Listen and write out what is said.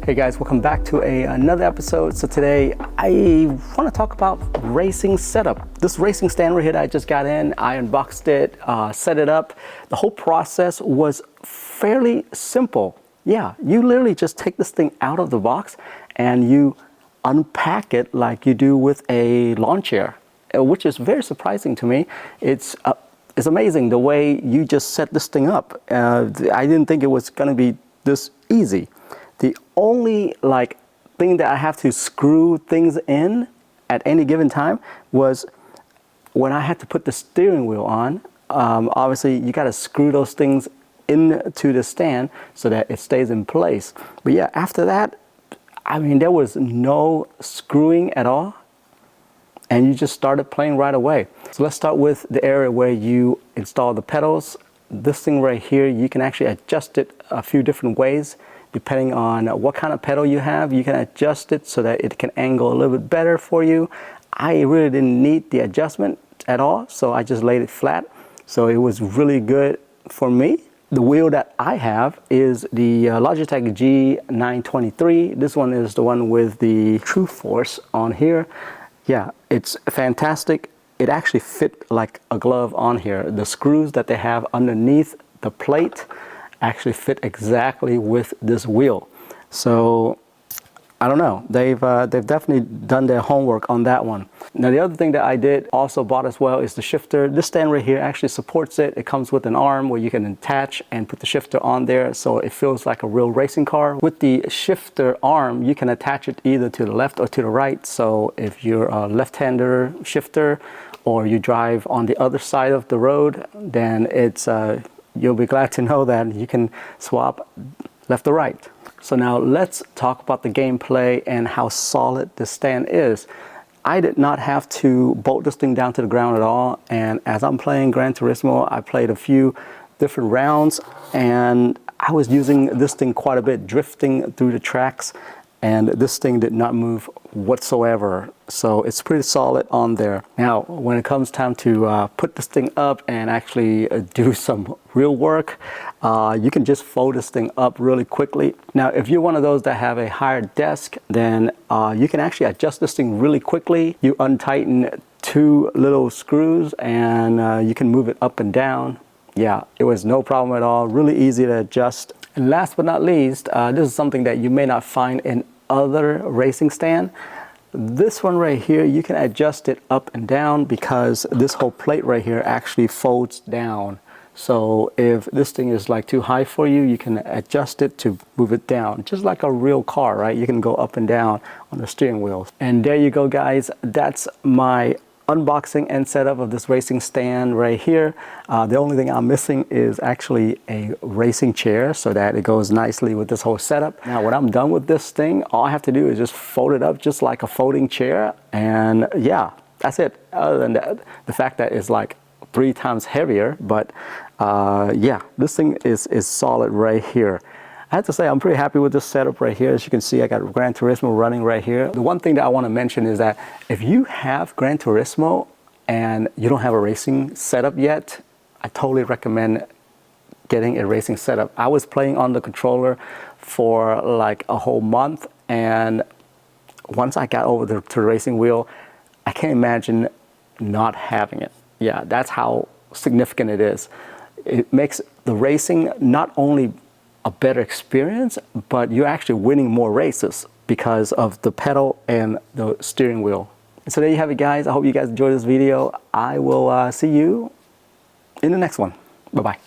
Hey guys, welcome back to another episode. So today I want to talk about racing setup. This racing stand right here that I just got in, I unboxed it, set it up. The whole process was fairly simple. Yeah, you literally just take this thing out of the box and you unpack it like you do with a lawn chair, which is very surprising to me. It's amazing the way you just set this thing up. I didn't think it was going to be this easy. The only thing that I have to screw things in at any given time was when I had to put the steering wheel on. Obviously, you got to screw those things into the stand so that it stays in place. But yeah, after that, I mean, there was no screwing at all. And you just started playing right away. So let's start with the area where you install the pedals. This thing right here, you can actually adjust it a few different ways. Depending on what kind of pedal you have, you can adjust it so that it can angle a little bit better for you. I really didn't need the adjustment at all, so I just laid it flat. So it was really good for me. The wheel that I have is the Logitech G923. This one is the one with the True Force on here. Yeah, it's fantastic. It actually fit like a glove on here. The screws that they have underneath the plate actually fit exactly with this wheel. So I don't know, they've definitely done their homework on that one. Now the other thing that I did also bought as well is the shifter. This stand right here actually supports it. It comes with an arm where you can attach and put the shifter on there, so it feels like a real racing car. With the shifter arm, you can attach it either to the left or to the right. So if you're a left-hander shifter or you drive on the other side of the road, then it's you'll be glad to know that you can swap left or right. So now let's talk about the gameplay and how solid this stand is. I did not have to bolt this thing down to the ground at all. And as I'm playing Gran Turismo, I played a few different rounds and I was using this thing quite a bit, drifting through the tracks. And this thing did not move whatsoever. So it's pretty solid on there. Now, when it comes time to put this thing up and actually do some real work, you can just fold this thing up really quickly. Now, if you're one of those that have a higher desk, then you can actually adjust this thing really quickly. You untighten two little screws and you can move it up and down. Yeah, it was no problem at all. Really easy to adjust. And last but not least, this is something that you may not find in other racing stand. This one right here, you can adjust it up and down because this whole plate right here actually folds down. So if this thing is like too high for you, you can adjust it to move it down, just like a real car, right? You can go up and down on the steering wheel. And there you go, guys. That's my unboxing and setup of this racing stand right here. The only thing I'm missing is actually a racing chair so that it goes nicely with this whole setup. Now when I'm done with this thing, all I have to do is just fold it up just like a folding chair, and yeah, that's it. Other than that, the fact that it's like 3 times heavier, but yeah, this thing is solid right here. I have to say I'm pretty happy with this setup right here. As you can see, I got Gran Turismo running right here. The one thing that I want to mention is that if you have Gran Turismo and you don't have a racing setup yet, I totally recommend getting a racing setup. I was playing on the controller for like a whole month, and once I got over to the racing wheel, I can't imagine not having it. Yeah, that's how significant it is. It makes the racing not only a better experience, but you're actually winning more races because of the pedal and the steering wheel. So there you have it, guys. I hope you guys enjoyed this video. I will see you in the next one. Bye-bye.